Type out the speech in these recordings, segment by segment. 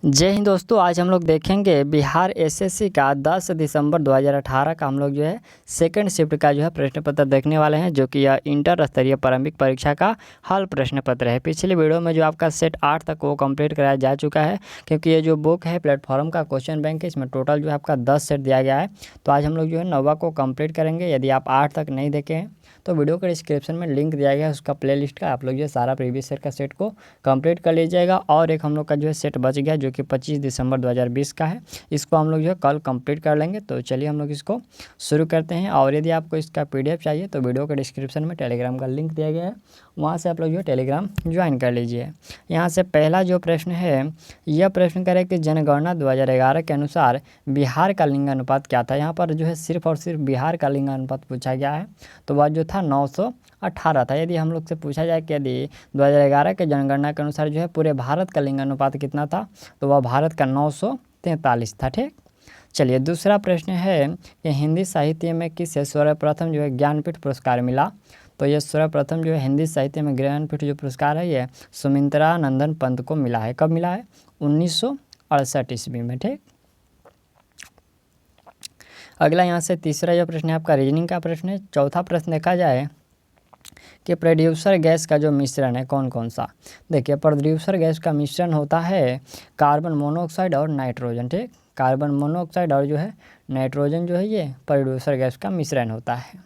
जय हिंद दोस्तों, आज हम लोग देखेंगे बिहार एसएससी का 10 दिसंबर 2018 का हम लोग जो है सेकंड शिफ्ट का जो है प्रश्न पत्र देखने वाले हैं, जो कि यह इंटर स्तरीय प्रारंभिक परीक्षा का हल प्रश्न पत्र है। पिछले वीडियो में जो आपका सेट 8 तक वो कंप्लीट कराया जा चुका है, क्योंकि ये जो बुक है प्लेटफॉर्म का क्वेश्चन बैंक है, इसमें टोटल जो है आपका 10 सेट दिया गया है। तो आज हम लोग जो है 9वां को कंप्लीट करेंगे। यदि आप 8 तक नहीं देखे हैं तो वीडियो के डिस्क्रिप्शन में लिंक दिया गया है उसका प्लेलिस्ट का, आप लोग जो है सारा प्रीवियस ईयर का सेट को कंप्लीट कर लीजिएगा। और एक हम लोग का जो है सेट बच गया, जो कि 25 दिसंबर 2020 का है, इसको हम लोग जो है कल कंप्लीट कर लेंगे। तो चलिए हम लोग इसको शुरू करते हैं। और यदि आपको इसका PDF चाहिए तो वीडियो के डिस्क्रिप्शन में टेलीग्राम का लिंक दिया गया है, वहाँ से आप लोग जो है टेलीग्राम ज्वाइन कर लीजिए। यहाँ से पहला जो प्रश्न है, यह प्रश्न करें कि जनगणना 2011 के अनुसार बिहार का लिंगानुपात क्या था। यहाँ पर जो है सिर्फ और सिर्फ बिहार का लिंगानुपात पूछा गया है, तो वह जो था 918 था। यदि हम लोग से पूछा जाए कि यदि 2011 के जनगणना के अनुसार जो है पूरे भारत का लिंगानुपात कितना था, तो वह भारत का 943 था। ठीक, चलिए दूसरा प्रश्न है कि हिंदी साहित्य में किसे सर्वप्रथम जो है ज्ञानपीठ पुरस्कार मिला। तो ये सर्वप्रथम जो है हिंदी साहित्य में ज्ञानपीठ जो पुरस्कार है, ये सुमित्रा नंदन पंत को मिला है। कब मिला है? 1968 ईस्वी में। ठीक, अगला यहाँ से तीसरा जो प्रश्न है आपका रीजनिंग का प्रश्न है। चौथा प्रश्न देखा जाए कि प्रोड्यूसर गैस का जो मिश्रण है कौन कौन सा। देखिए, प्रोड्यूसर गैस का मिश्रण होता है कार्बन मोनोऑक्साइड और नाइट्रोजन। ठीक, कार्बन मोनोऑक्साइड और जो है नाइट्रोजन जो है ये प्रोड्यूसर गैस का मिश्रण होता है।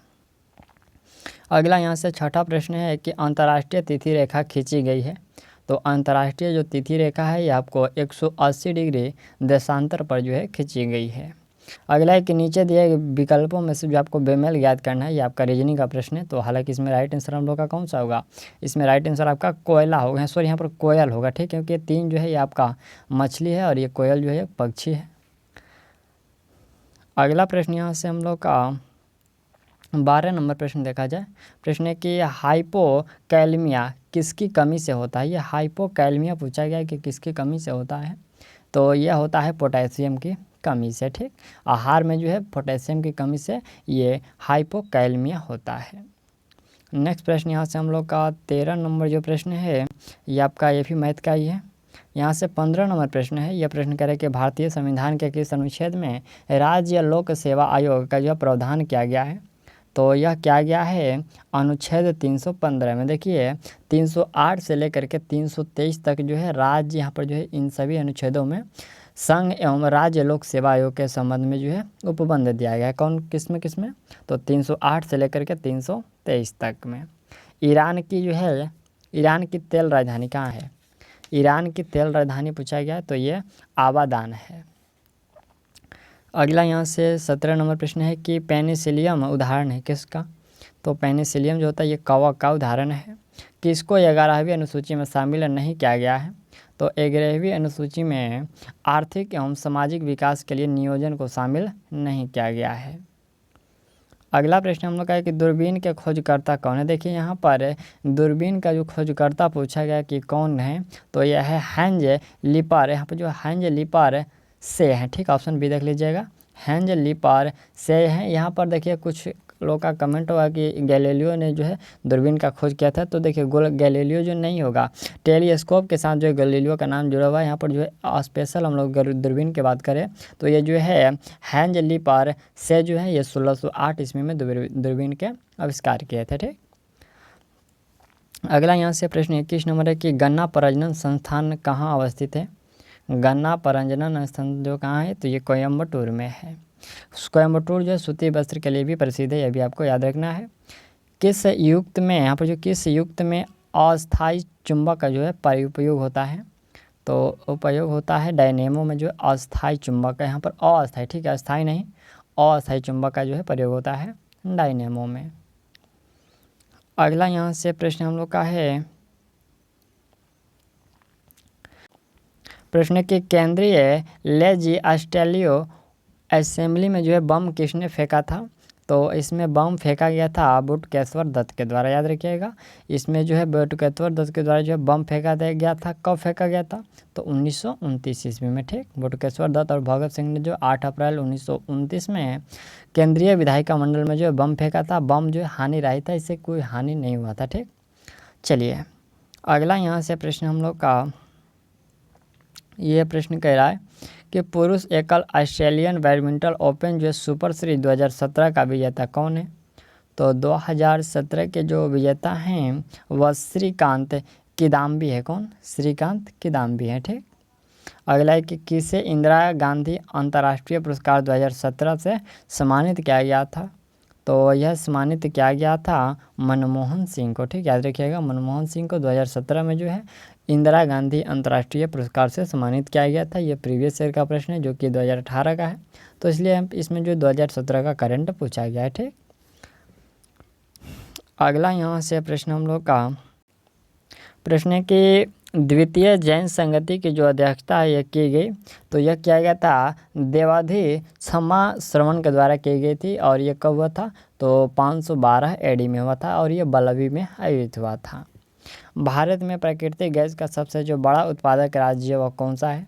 अगला यहाँ से छठा प्रश्न है कि अंतर्राष्ट्रीय तिथि रेखा खींची गई है। तो अंतर्राष्ट्रीय जो तिथि रेखा है ये आपको 180 डिग्री देशांतर पर जो है खींची गई है। अगला है कि नीचे दिए विकल्पों में से जो आपको बेमेल ज्ञात करना है, ये आपका रीजनिंग का प्रश्न है। तो हालांकि इसमें राइट आंसर हम लोग का कौन सा होगा? इसमें राइट आंसर आपका कोयला होगा, सॉरी यहाँ पर कोयल होगा। ठीक, क्योंकि ये 3 जो है ये आपका मछली है और ये कोयल जो है पक्षी है। अगला प्रश्न यहाँ से हम लोग का 12 नंबर प्रश्न देखा जाए। प्रश्न है कि हाइपोकैलेमिया किसकी कमी से होता है। ये हाइपोकैलेमिया पूछा गया है कि किसकी कमी से होता है, तो यह होता है पोटेशियम की कमी से। ठीक, आहार में जो है पोटेशियम की कमी से ये हाइपोकैलेमिया होता है। नेक्स्ट प्रश्न यहाँ से हम लोग का 13 नंबर जो प्रश्न है ये आपका ये भी मैथ का ही है। यहाँ से 15 नंबर प्रश्न है। यह प्रश्न करें कि भारतीय संविधान के किस अनुच्छेद में राज्य लोक सेवा आयोग का जो प्रावधान किया गया है। तो यह क्या गया है अनुच्छेद 315 में। देखिए 308 से लेकर के 323 तक जो है राज्य, यहाँ पर जो है इन सभी अनुच्छेदों में संघ एवं राज्य लोक सेवा आयोग के संबंध में जो है उपबंध दिया गया है। कौन किस में? तो 308 से लेकर के 323 तक में। ईरान की जो है, ईरान की तेल राजधानी कहाँ है? ईरान की तेल राजधानी पूछा गया है, तो ये आबादान है। अगला यहाँ से 17 नंबर प्रश्न है कि पेनिसिलियम उदाहरण है किसका। तो पेनिसिलियम जो होता है ये कवक का उदाहरण है। किसको 11वीं अनुसूची में शामिल नहीं किया गया है। तो 11वीं अनुसूची में आर्थिक एवं सामाजिक विकास के लिए नियोजन को शामिल नहीं किया गया है। अगला प्रश्न हम लोग का है कि दूरबीन के खोजकर्ता कौन है। देखिए यहाँ पर दूरबीन का जो खोजकर्ता पूछा गया कि कौन है, तो यह है हैंज लिपर। यहाँ पर जो हैंज लिपर से है। ठीक, ऑप्शन बी देख लीजिएगा, हैंज लिपर से है। यहाँ पर देखिए कुछ लोगों का कमेंट होगा कि गैलीलियो ने जो है दूरबीन का खोज किया था। तो देखिए गैलीलियो जो नहीं होगा, टेलीस्कोप के साथ जो है गैलीलियो का नाम जुड़ा हुआ है। यहाँ पर जो है स्पेशल हम लोग दूरबीन की बात करें तो ये जो है हैंज लिपर से जो है ये 1608 ईस्वी में दूरबीन के आविष्कार किए थे। ठीक, अगला यहाँ से प्रश्न 21 नंबर है कि गन्ना प्रजनन संस्थान कहाँ अवस्थित है। गन्ना प्रजनन संस्थान जो कहाँ है, तो ये कोयम्बटूर में है। कोयम्बटूर जो है सूती वस्त्र के लिए भी प्रसिद्ध है, यह भी आपको याद रखना है। किस युक्त में, यहाँ पर जो किस युक्त में अस्थायी चुंबक का जो है उपयोग होता है। तो उपयोग होता है डायनेमो में जो अस्थायी चुंबक है, यहाँ पर अस्थायी, ठीक है, अस्थायी नहीं, अस्थायी चुंबक का जो है प्रयोग होता है डायनेमो में। अगला यहाँ से प्रश्न हम लोग का है प्रश्न कि केंद्रीय लेजी ऑस्ट्रेलियो असेंबली में जो है बम किसने फेंका था। तो इसमें बम फेंका गया था बटुकेश्वर दत्त के द्वारा, याद रखिएगा। इसमें जो है बटुकेश्वर दत्त के द्वारा जो है बम फेंका गया था। कब फेंका गया था? तो 1929 ईस्वी में। ठीक, बटुकेश्वर दत्त और भगत सिंह ने जो 8 अप्रैल 1929 में केंद्रीय विधायिका मंडल में जो है बम फेंका था। बम जो है हानि रहित था, इससे कोई हानि नहीं हुआ था। ठीक, चलिए अगला यहाँ से प्रश्न हम लोग का ये प्रश्न कह रहा है कि पुरुष एकल ऑस्ट्रेलियन बैडमिंटन ओपन जो सुपर सीरीज 2017 का विजेता कौन है? तो 2017 के जो विजेता हैं वह श्रीकांत किदाम्बी है। कौन? श्रीकांत किदाम्बी है। ठीक। अगला है कि किसे इंदिरा गांधी अंतर्राष्ट्रीय पुरस्कार 2017 से सम्मानित किया गया था? तो यह सम्मानित किया गया था मनमोहन सिंह को। ठीक, याद रखिएगा, मनमोहन सिंह को 2017 में जो है इंदिरा गांधी अंतर्राष्ट्रीय पुरस्कार से सम्मानित किया गया था। ये प्रीवियस ईयर का प्रश्न है जो कि 2018 का है, तो इसलिए इसमें जो 2017 का करंट पूछा गया है। ठीक। अगला यहाँ से प्रश्न हम लोग का प्रश्न है कि द्वितीय जैन संगति की जो अध्यक्षता है यह की गई, तो यह किया गया था देवाधि क्षमा श्रवण के द्वारा की गई थी। और ये कब हुआ था? तो 512 एडी में हुआ था और ये बल्लभी में आयोजित हुआ था। भारत में प्राकृतिक गैस का सबसे जो बड़ा उत्पादक राज्य वह कौन सा है?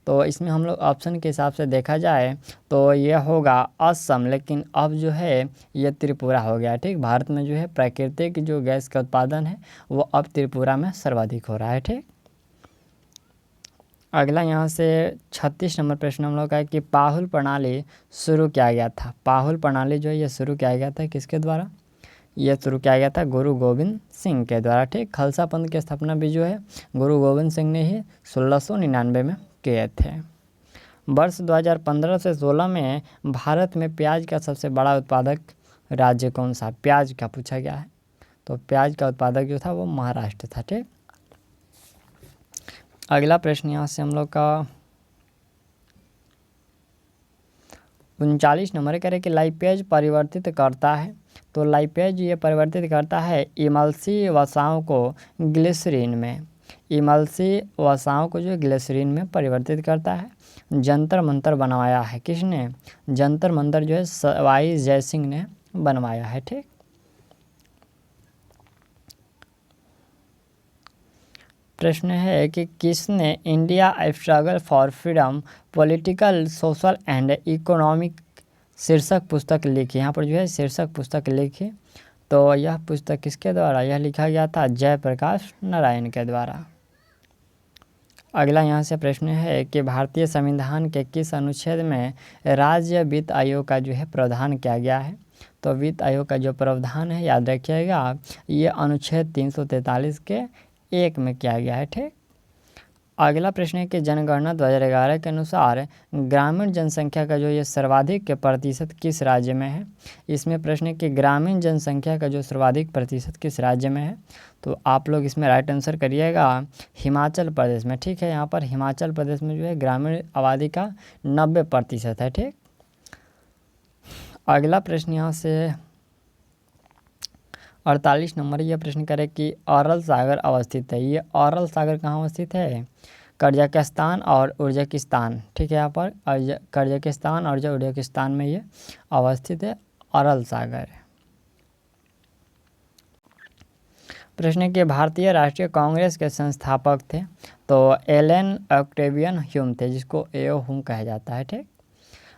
तो इसमें हम लोग ऑप्शन के हिसाब से देखा जाए तो ये होगा असम, लेकिन अब जो है ये त्रिपुरा हो गया। ठीक, भारत में जो है प्राकृतिक जो गैस का उत्पादन है वो अब त्रिपुरा में सर्वाधिक हो रहा है। ठीक। अगला यहाँ से 36 नंबर प्रश्न हम लोग का है कि पाहुल प्रणाली शुरू किया गया था। पाहुल प्रणाली जो है ये शुरू किया गया था किसके द्वारा? ये शुरू किया गया था गुरु गोविंद सिंह के द्वारा। ठीक, खालसा पंथ की स्थापना भी जो है गुरु गोविंद सिंह ने ही 1699 में किए थे। वर्ष 2015 से 16 में भारत में प्याज का सबसे बड़ा उत्पादक राज्य कौन सा? प्याज का पूछा गया है, तो प्याज का उत्पादक जो था वो महाराष्ट्र था। ठीक। अगला प्रश्न यहाँ से हम लोग का 39 नंबर करें कि लाइपेज परिवर्तित करता है। तो लाइपेज ये परिवर्तित करता है इमल्सी वसाओं को ग्लिसरीन में। इमल्सी वसाओं को जो ग्लिसरीन में परिवर्तित करता है। जंतर मंतर बनवाया है किसने? जंतर मंतर जो है सवाई जय सिंह ने बनवाया है। ठीक। प्रश्न है कि किसने India struggle for freedom political social and economic शीर्षक पुस्तक लिखी? यहाँ पर जो है शीर्षक पुस्तक लिखी, तो यह पुस्तक किसके द्वारा? यह लिखा गया था जयप्रकाश नारायण के द्वारा। अगला यहाँ से प्रश्न है कि भारतीय संविधान के किस अनुच्छेद में राज्य वित्त आयोग का जो है प्रावधान किया गया है? तो वित्त आयोग का जो प्रावधान है याद रखिएगा ये अनुच्छेद 343 के 1 में किया गया है। ठीक। अगला प्रश्न है कि जनगणना 2011 के अनुसार ग्रामीण जनसंख्या का जो ये सर्वाधिक के प्रतिशत किस राज्य में है? इसमें प्रश्न है कि ग्रामीण जनसंख्या का जो सर्वाधिक प्रतिशत किस राज्य में है? तो आप लोग इसमें राइट आंसर करिएगा हिमाचल प्रदेश में। ठीक है, यहाँ पर हिमाचल प्रदेश में जो है ग्रामीण आबादी का 90% है। ठीक। अगला प्रश्न यहाँ से 48 नंबर यह प्रश्न करें कि अरल सागर अवस्थित है। ये अरल सागर कहाँ अवस्थित है? कजाकिस्तान और उज्बेकिस्तान। ठीक है, यहाँ पर कजाकिस्तान और उज्बेकिस्तान में ये अवस्थित है अरल सागर। प्रश्न के भारतीय राष्ट्रीय कांग्रेस के संस्थापक थे, तो एलन ऑक्टेवियन ह्यूम थे, जिसको एओ ह्यूम कहा जाता है। ठीक।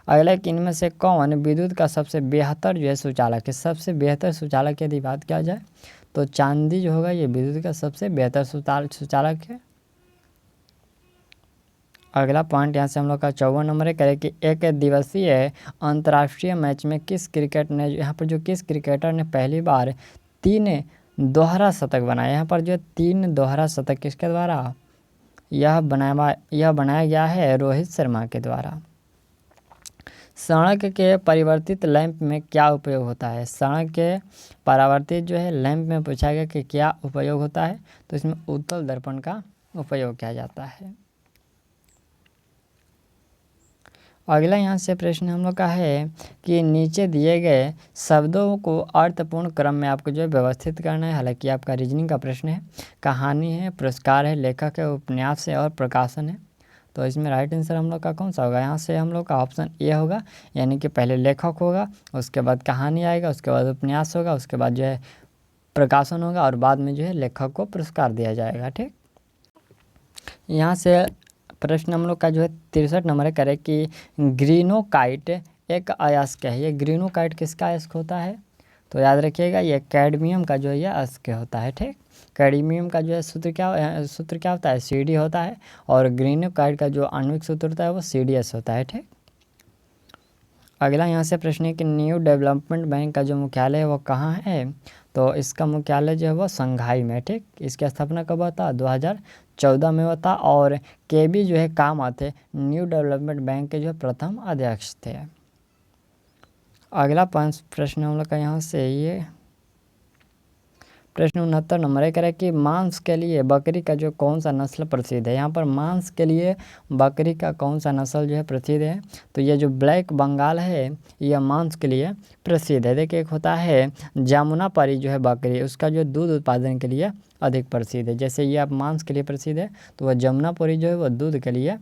अगला कि इनमें से कौन विद्युत का सबसे बेहतर जो है सुचालक है? सबसे बेहतर सुचालक यदि बात किया जाए तो चांदी जो होगा ये विद्युत का सबसे बेहतर सुचालक है। अगला पॉइंट यहाँ से हम लोग का 54 नंबर है करें कि एक दिवसीय अंतर्राष्ट्रीय मैच में किस क्रिकेट ने यहाँ पर जो किस क्रिकेटर ने पहली बार 3 दोहरा शतक बनाया? यहाँ पर जो 3 दोहरा शतक किसके द्वारा यह बनाया गया है? रोहित शर्मा के द्वारा। सड़क के परिवर्तित लैंप में क्या उपयोग होता है? सड़क के परावर्तित जो है लैंप में पूछा गया कि क्या उपयोग होता है? तो इसमें उत्तल दर्पण का उपयोग किया जाता है। अगला यहाँ से प्रश्न हम लोग का है कि नीचे दिए गए शब्दों को अर्थपूर्ण क्रम में आपको जो है व्यवस्थित करना है। हालांकि आपका रीजनिंग का प्रश्न है, कहानी है, पुरस्कार है, लेखक है, उपन्यास है और प्रकाशन है। तो इसमें राइट आंसर हम लोग का कौन सा होगा? यहाँ से हम लोग का ऑप्शन ए होगा, यानी कि पहले लेखक होगा, उसके बाद कहानी आएगा, उसके बाद उपन्यास होगा, उसके बाद जो है प्रकाशन होगा और बाद में जो है लेखक को पुरस्कार दिया जाएगा। ठीक। यहाँ से प्रश्न हम लोग का जो है 63 नंबर है करें कि ग्रीनोकाइट एक अयस्क है। ये ग्रीनोकाइट किसका अयस्क होता है? तो याद रखिएगा ये कैडमियम का जो है ये अयस्क होता है। ठीक। कैडमियम का जो है सूत्र क्या होता है, CD होता है, और ग्रेन्यूकाइड का जो आणविक सूत्र होता है वो CDS होता है। ठीक, अगला यहाँ से प्रश्न है कि न्यू डेवलपमेंट बैंक का जो मुख्यालय है वो कहाँ है, तो इसका मुख्यालय जो है वो शंघाई में। ठीक, इसकी स्थापना कब हुआ था, 2014 में हुआ था, और KB जो है कामत थे न्यू डेवलपमेंट बैंक के जो है प्रथम अध्यक्ष थे। अगला प्रश्न हम लोग का यहाँ से ये प्रश्न 69 नंबर है, कह रहा है कि मांस के लिए बकरी का जो कौन सा नस्ल प्रसिद्ध है। यहाँ पर मांस के लिए बकरी का कौन सा नस्ल जो है प्रसिद्ध है, तो ये जो ब्लैक बंगाल है यह मांस के लिए प्रसिद्ध है। देखिए, एक होता है जमुनापारी जो है बकरी, उसका जो दूध उत्पादन के लिए अधिक प्रसिद्ध है। जैसे ये आप मांस के लिए प्रसिद्ध है, तो वह जमुनापारी जो है वह दूध के लिए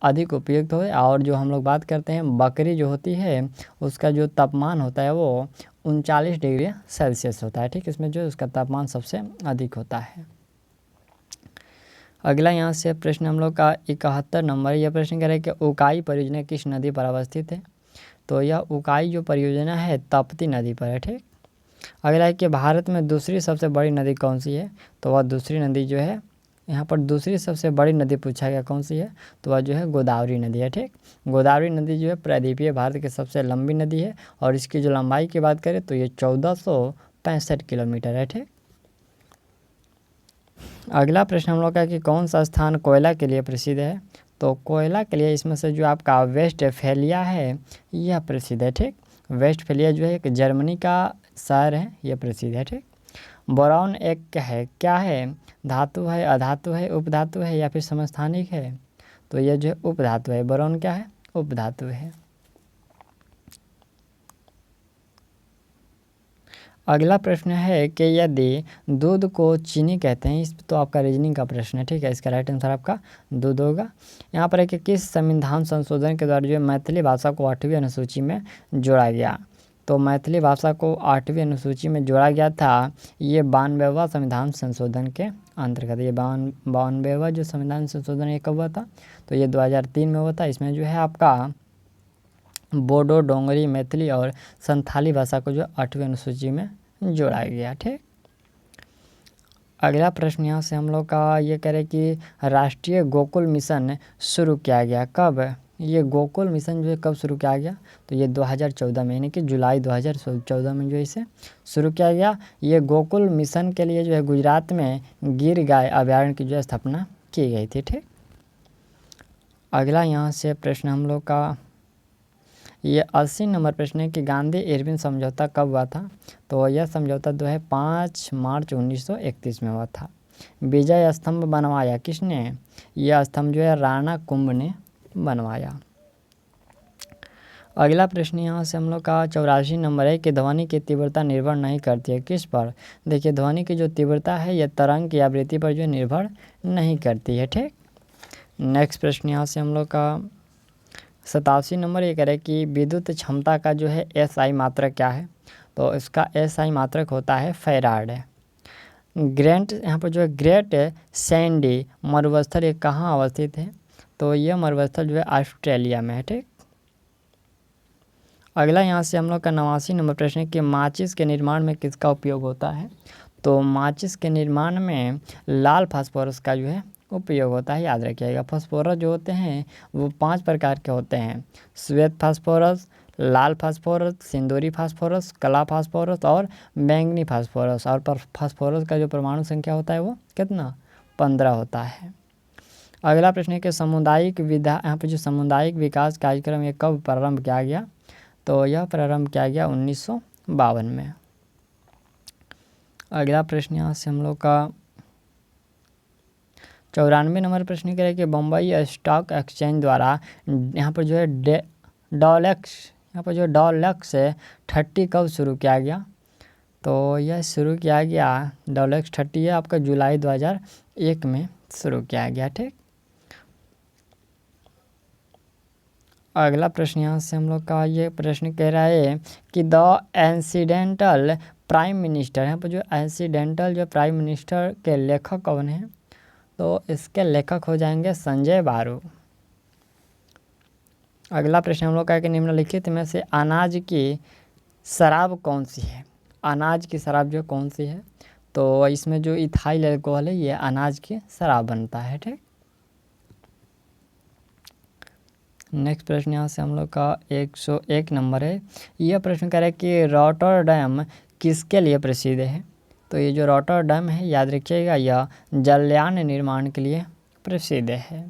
अधिक उपयुक्त हो। और जो हम लोग बात करते हैं बकरी जो होती है उसका जो तापमान होता है वो 39 डिग्री सेल्सियस होता है। ठीक, इसमें जो उसका तापमान सबसे अधिक होता है। अगला यहाँ से प्रश्न हम लोग का 71 नंबर, यह प्रश्न कह रहा है कि उकाई परियोजना किस नदी पर अवस्थित है, तो यह उकाई जो परियोजना है ताप्ती नदी पर है। ठीक, अगला है कि भारत में दूसरी सबसे बड़ी नदी कौन सी है, तो वह दूसरी नदी जो है, यहाँ पर दूसरी सबसे बड़ी नदी पूछा गया कौन सी है, तो वह जो है गोदावरी नदी है। ठीक, गोदावरी नदी जो है प्रायद्वीपीय भारत की सबसे लंबी नदी है, और इसकी जो लंबाई की बात करें तो ये 1465 किलोमीटर है। ठीक, अगला प्रश्न हम लोग का कि कौन सा स्थान कोयला के लिए प्रसिद्ध है, तो कोयला के लिए इसमें से जो आपका वेस्टफेलिया है यह प्रसिद्ध है। ठीक, वेस्टफेलिया जो है एक जर्मनी का शहर है, यह प्रसिद्ध है। ठीक, बोरॉन एक क्या है, धातु है, अधातु है, उपधातु है, या फिर समस्थानिक है, तो यह जो है उपधातु है। बोरॉन क्या है, उपधातु है। अगला प्रश्न है कि यदि दूध को चीनी कहते हैं, इस तो आपका रीजनिंग का प्रश्न है। ठीक है, इसका राइट आंसर आपका दूध होगा। यहाँ पर है कि किस संविधान संशोधन के द्वारा जो है मैथिली भाषा को 8वीं अनुसूची में जोड़ा गया, तो मैथिली भाषा को 8वीं अनुसूची में जोड़ा गया था ये 92वां संविधान संशोधन के अंतर्गत। ये 92वां जो संविधान संशोधन ये कब हुआ था, तो ये 2003 में हुआ था। इसमें जो है आपका बोडो, डोंगरी, मैथिली और संथाली भाषा को जो 8वीं अनुसूची में जोड़ा गया। ठीक, अगला प्रश्न यहाँ से हम लोग का ये कह रहे कि राष्ट्रीय गोकुल मिशन शुरू किया गया कब, ये गोकुल मिशन जो है कब शुरू किया गया, तो ये 2014 में, यानी कि जुलाई 2014 में जो इसे शुरू किया गया। ये गोकुल मिशन के लिए जो है गुजरात में गिर गाय अभयारण्य की जो है स्थापना की गई थी। ठीक, अगला यहाँ से प्रश्न हम लोग का ये 80 नंबर प्रश्न है कि गांधी इरविन समझौता कब हुआ था, तो यह समझौता जो है 5 मार्च 1931 में हुआ था। विजय स्तंभ बनवाया किसने, यह स्तंभ जो है राणा कुंभ ने बनवाया। अगला प्रश्न यहाँ से हम लोग का 84 नंबर है कि ध्वनि की तीव्रता निर्भर नहीं करती है किस पर। देखिए, ध्वनि की जो तीव्रता है यह तरंग की आवृत्ति पर जो निर्भर नहीं करती है। ठीक, नेक्स्ट प्रश्न यहाँ से हम लोग का 87 नंबर ये कह रहे कि विद्युत क्षमता का जो है SI मात्रक क्या है, तो इसका SI मात्रक होता है फैराड। ग्रेट, यहाँ पर जो है ग्रेट सैंडी मरुस्थल ये कहाँ अवस्थित है, तो यह मरुस्थल जो है ऑस्ट्रेलिया में है। ठीक, अगला यहाँ से हम लोग का 89 नंबर प्रश्न है कि माचिस के निर्माण में किसका उपयोग होता है, तो माचिस के निर्माण में लाल फास्फोरस का जो है उपयोग होता है। याद रखिएगा, फास्फोरस जो होते हैं वो 5 प्रकार के होते हैं, श्वेत फास्फोरस, लाल फास्फोरस, सिंदूरी फास्फोरस, कला फास्फोरस और बैंगनी फास्फोरस। और फास्फोरस का जो परमाणु संख्या होता है वो कितना, 15 होता है। अगला प्रश्न है कि यहाँ पर जो सामुदायिक विकास कार्यक्रम ये कब प्रारंभ किया गया, तो यह प्रारंभ किया गया 1952 में। अगला प्रश्न यहाँ से हम लोग का 94 नंबर प्रश्न करें कि बम्बई स्टॉक एक्सचेंज द्वारा यहाँ पर जो है डॉलक्स 30 कब शुरू किया गया, तो यह शुरू किया गया डॉलक्स 30 है आपका जुलाई 2001 में शुरू किया गया। ठीक, अगला प्रश्न यहाँ से हम लोग का ये प्रश्न कह रहा है कि द एक्सीडेंटल प्राइम मिनिस्टर, यहाँ पर जो एक्सीडेंटल जो प्राइम मिनिस्टर के लेखक कौन है, तो इसके लेखक हो जाएंगे संजय बारू। अगला प्रश्न हम लोग का है कि निम्नलिखित में से अनाज की शराब कौन सी है, अनाज की शराब जो कौन सी है, तो इसमें जो इथाइल अल्कोहल है ये अनाज की शराब बनता है। ठीक, नेक्स्ट प्रश्न यहाँ से हम लोग का 101 नंबर है। यह प्रश्न कह रहा है कि रॉटरडैम किसके लिए प्रसिद्ध है। तो ये जो रॉटरडैम है याद रखिएगा यह जलयान निर्माण के लिए प्रसिद्ध है।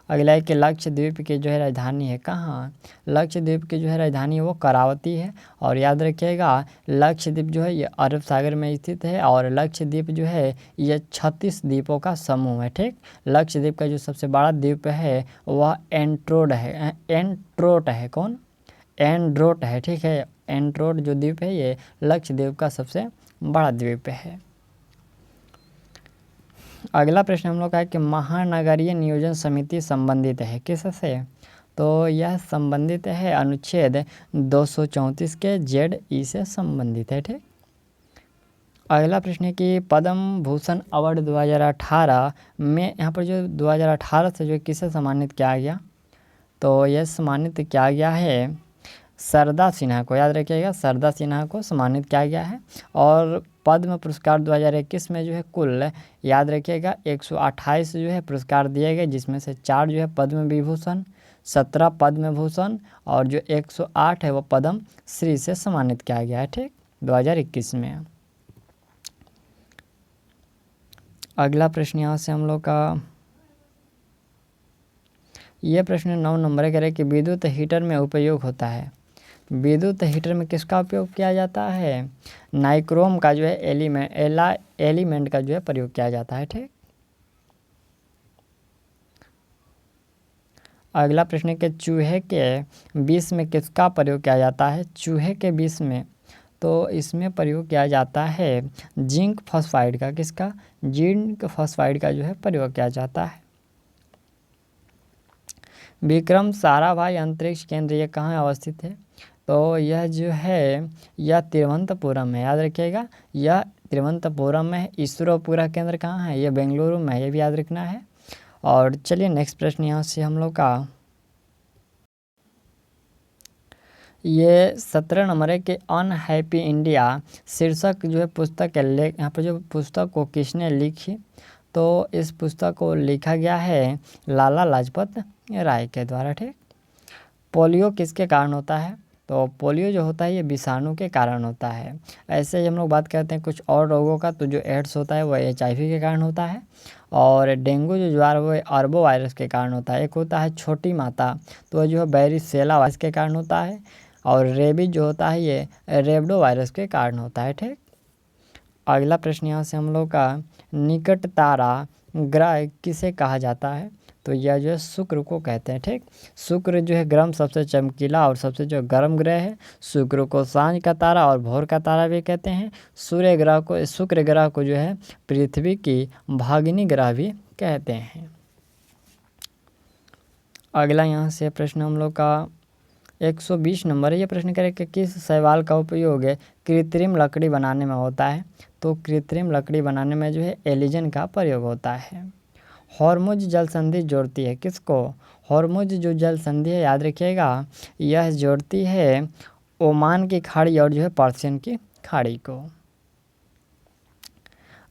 अगला है कि लक्षद्वीप की जो है राजधानी है कहाँ। लक्षद्वीप की जो है राजधानी है वो करावती है। और याद रखिएगा लक्षद्वीप जो है ये अरब सागर में स्थित है और लक्षद्वीप जो है ये 36 द्वीपों का समूह है। ठीक, लक्षद्वीप का जो सबसे बड़ा द्वीप है वह एंड्रोट है। एंड्रोट है कौन, एंड्रोट है। ठीक है, एंड्रोट जो द्वीप है ये लक्षद्वीप का सबसे बड़ा द्वीप है। अगला प्रश्न हम लोग का है कि महानगरीय नियोजन समिति संबंधित है किससे। तो यह संबंधित है अनुच्छेद 234 के ZE से संबंधित है। ठीक, अगला प्रश्न है कि पद्म भूषण अवार्ड 2018 में यहाँ पर जो 2018 से जो किसे सम्मानित किया गया। तो यह सम्मानित किया गया है सरदा सिन्हा को। याद रखिएगा सरदा सिन्हा को सम्मानित किया गया है। और पद्म पुरस्कार 2021 में जो है कुल याद रखिएगा 128 जो है पुरस्कार दिए गए, जिसमें से 4 जो है पद्म विभूषण, 17 पद्म भूषण और जो 108 है वो पद्म श्री से सम्मानित किया गया है। ठीक, 2021 में। अगला प्रश्न यहाँ से हम लोग का यह प्रश्न 9 नंबर कह रहे कि विद्युत हीटर में उपयोग होता है। विद्युत हीटर में किसका उपयोग किया जाता है। नाइक्रोम का जो है एलिमेंट का जो है प्रयोग किया जाता है। ठीक, अगला प्रश्न के चूहे के विष में किसका प्रयोग किया जाता है। चूहे के विष में तो इसमें प्रयोग किया जाता है जिंक फॉस्फाइड का। किसका, जिंक फॉस्फाइड का जो है प्रयोग किया जाता है। विक्रम साराभाई अंतरिक्ष केंद्र ये कहाँ अवस्थित है। तो यह जो है यह तिरुवनंतपुरम है। याद रखिएगा यह तिरुवनंतपुरम में है। इसरो पूरा केंद्र कहाँ है, यह बेंगलुरु में है, ये भी याद रखना है। और चलिए नेक्स्ट प्रश्न यहाँ से हम लोग का ये 17 नंबर है कि अनहैप्पी इंडिया शीर्षक जो है पुस्तक के लेख यहाँ पर जो पुस्तक को किसने लिखी। तो इस पुस्तक को लिखा गया है लाला लाजपत राय के द्वारा। ठीक, पोलियो किसके कारण होता है। तो पोलियो जो होता है ये विषाणु के कारण होता है। ऐसे ही हम लोग बात करते हैं कुछ और रोगों का, तो जो एड्स होता है वो HIV के कारण होता है। और डेंगू जो ज्वार वो अरबो वायरस के कारण होता है। एक होता है छोटी माता, तो जो है बैरिसेला वायरस के कारण होता है। और रेबीज जो होता है ये रेबडो वायरस के कारण होता है। ठीक, अगला प्रश्न यहाँ से हम लोग का निकट तारा ग्रह किसे कहा जाता है। तो यह जो है शुक्र को कहते हैं। ठीक, शुक्र जो है ग्रह सबसे चमकीला और सबसे जो गर्म ग्रह है। शुक्र को सांझ का तारा और भोर का तारा भी कहते हैं। शुक्र ग्रह को जो है पृथ्वी की भागिनी ग्रह भी कहते हैं। अगला यहाँ से प्रश्न हम लोग का 120 नंबर है। ये प्रश्न करें कि किस शैवाल का उपयोग कृत्रिम लकड़ी बनाने में होता है। तो कृत्रिम लकड़ी बनाने में जो है एलिजन का प्रयोग होता है। हॉर्मुज जल संधि जोड़ती है किसको। हॉर्मुज जो जल संधि है याद रखिएगा यह जोड़ती है ओमान की खाड़ी और जो है पर्शियन की खाड़ी को।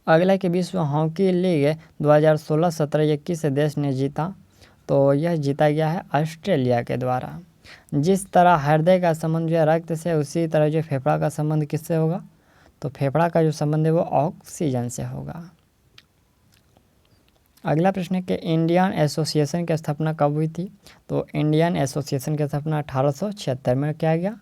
अगला कि विश्व हॉकी लीग 2016-17 ये किस देश ने जीता। तो यह जीता गया है ऑस्ट्रेलिया के द्वारा। जिस तरह हृदय का संबंध जो है रक्त से, उसी तरह जो फेफड़ा का संबंध किससे होगा। तो फेफड़ा का जो संबंध है वो ऑक्सीजन से होगा। अगला प्रश्न है कि इंडियन एसोसिएशन की स्थापना कब हुई थी। तो इंडियन एसोसिएशन की स्थापना 1876 में किया गया।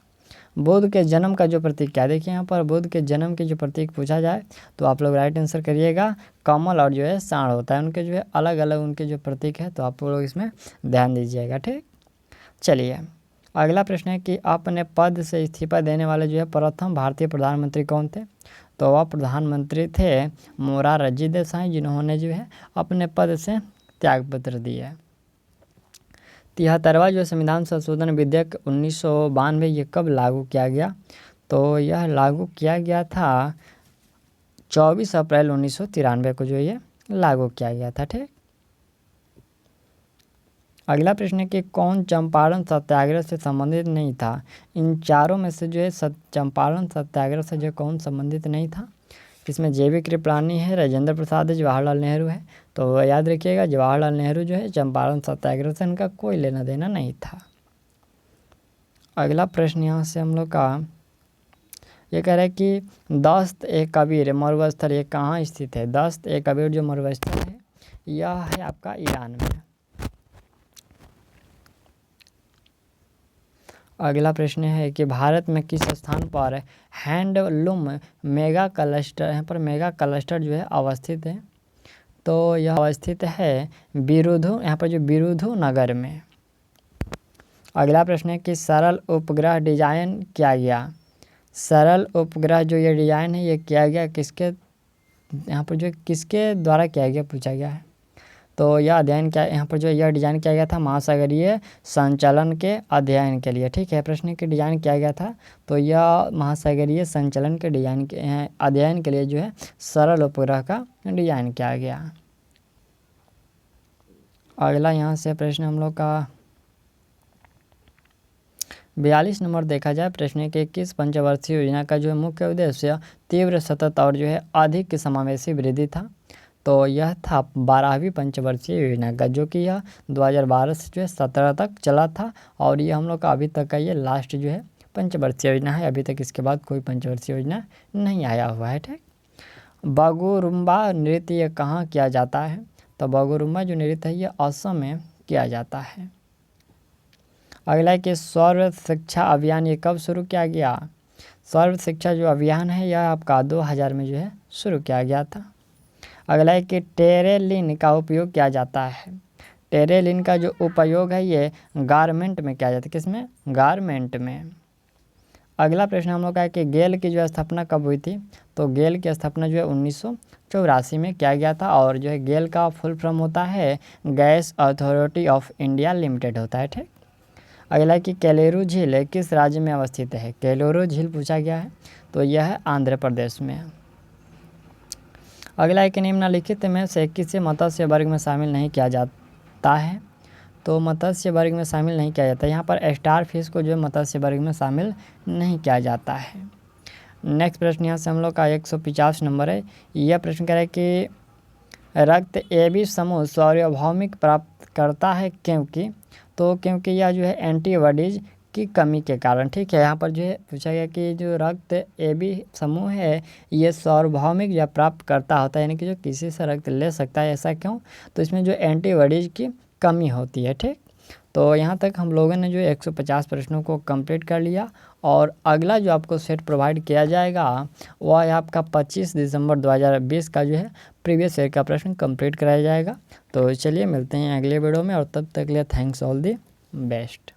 बुद्ध के जन्म का जो प्रतीक क्या, देखिए यहाँ पर बुद्ध के जन्म के जो प्रतीक पूछा जाए तो आप लोग राइट आंसर करिएगा कमल और जो है सांड होता है। उनके जो है अलग अलग उनके जो प्रतीक है, तो आप लोग इसमें ध्यान दीजिएगा। ठीक, चलिए अगला प्रश्न है कि अपने पद से इस्तीफा देने वाले जो है प्रथम भारतीय प्रधानमंत्री कौन थे। तो वह प्रधानमंत्री थे मोरारजी देसाई, जिन्होंने जो है अपने पद से त्यागपत्र दिया। 73वां जो संविधान संशोधन विधेयक 1992 ये कब लागू किया गया। तो यह लागू किया गया था 24 अप्रैल 1993 को जो ये लागू किया गया था। ठीक, अगला प्रश्न है कि कौन चंपारण सत्याग्रह से संबंधित नहीं था। इन चारों में से जो है चंपारण सत्याग्रह से जो कौन संबंधित नहीं था। किसमें जे.बी. कृपलानी है, राजेंद्र प्रसाद है, जवाहरलाल नेहरू है। तो याद रखिएगा जवाहरलाल नेहरू जो है चंपारण सत्याग्रह से इनका कोई लेना देना नहीं था। अगला प्रश्न यहाँ से हम लोग का ये कह रहा है कि दस्त-ए-कबीर मरुस्थल ये कहाँ स्थित है। दस्त-ए-कबीर जो मरुस्थल है यह है आपका ईरान में। अगला प्रश्न है कि भारत में किस स्थान पर हैंडलूम मेगा क्लस्टर, यहाँ पर मेगा क्लस्टर जो है अवस्थित है। तो यह अवस्थित है बिरुधु, यहाँ पर जो बिरुधु नगर में। अगला प्रश्न है कि सरल उपग्रह डिजाइन किया गया। सरल उपग्रह जो ये डिजाइन है ये किया गया किसके, यहाँ पर जो किसके द्वारा किया गया पूछा गया है। तो यह अध्ययन क्या, यहाँ पर जो यह डिज़ाइन किया गया था महासागरीय संचलन के अध्ययन के लिए। ठीक है, प्रश्न के डिज़ाइन किया गया था तो यह महासागरीय संचलन के डिज़ाइन के अध्ययन के लिए जो है सरल उपग्रह का डिज़ाइन किया गया। अगला यहाँ से प्रश्न हम लोग का 42 नंबर देखा जाए। प्रश्न के किस पंचवर्षीय योजना का जो है मुख्य उद्देश्य तीव्र, सतत और जो है अधिक समावेशी वृद्धि था। तो यह था 12वीं पंचवर्षीय योजना का, जो कि यह 2012 से जो है 17 तक चला था और ये हम लोग का अभी तक का ये लास्ट जो है पंचवर्षीय योजना है। अभी तक इसके बाद कोई पंचवर्षीय योजना नहीं आया हुआ है। ठीक, बागुरुम्बा नृत्य कहाँ किया जाता है। तो बागुरुम्बा जो नृत्य है ये असम में किया जाता है। अगला है कि सर्व शिक्षा अभियान ये कब शुरू किया गया। सर्व शिक्षा जो अभियान है यह आपका 2000 में जो है शुरू किया गया था। अगला है कि टेरेलिन का उपयोग किया जाता है। टेरेलिन का जो उपयोग है ये गारमेंट में किया जाता है। किसमें, गारमेंट में। अगला प्रश्न हम लोग का है कि गेल की जो स्थापना कब हुई थी। तो गेल की स्थापना जो है 1984 में किया गया था और जो है गेल का फुल फॉर्म होता है gas authority of India limited होता है। ठीक, अगला है कि केलोरू झील किस राज्य में अवस्थित है। केलोरू झील पूछा गया है तो यह है आंध्र प्रदेश में। अगला है कि निम्नलिखित में से किसी मत्स्य वर्ग में शामिल नहीं किया जाता है। तो मत्स्य वर्ग में शामिल नहीं किया जाता, यहाँ पर स्टार फिश को जो है मत्स्य वर्ग में शामिल नहीं किया जाता है। नेक्स्ट प्रश्न यहाँ से हम लोग का 150 नंबर है। यह प्रश्न कह रहा है कि रक्त AB समूह सार्वभौमिक प्राप्त करता है क्योंकि। तो क्योंकि यह जो है एंटीबॉडीज की कमी के कारण। ठीक है, यहाँ पर जो है पूछा गया कि जो रक्त AB समूह है ये सार्वभौमिक या प्राप्त करता होता है, यानी कि जो किसी से रक्त ले सकता है। ऐसा क्यों, तो इसमें जो एंटीबॉडीज की कमी होती है। ठीक, तो यहाँ तक हम लोगों ने जो 150 प्रश्नों को कंप्लीट कर लिया और अगला जो आपको सेट प्रोवाइड किया जाएगा वह है आपका 25 दिसंबर 2020 का जो है प्रीवियस ईयर का प्रश्न कंप्लीट कराया जाएगा। तो चलिए मिलते हैं अगले वीडियो में और तब तक के लिए थैंक्स ऑल दी बेस्ट।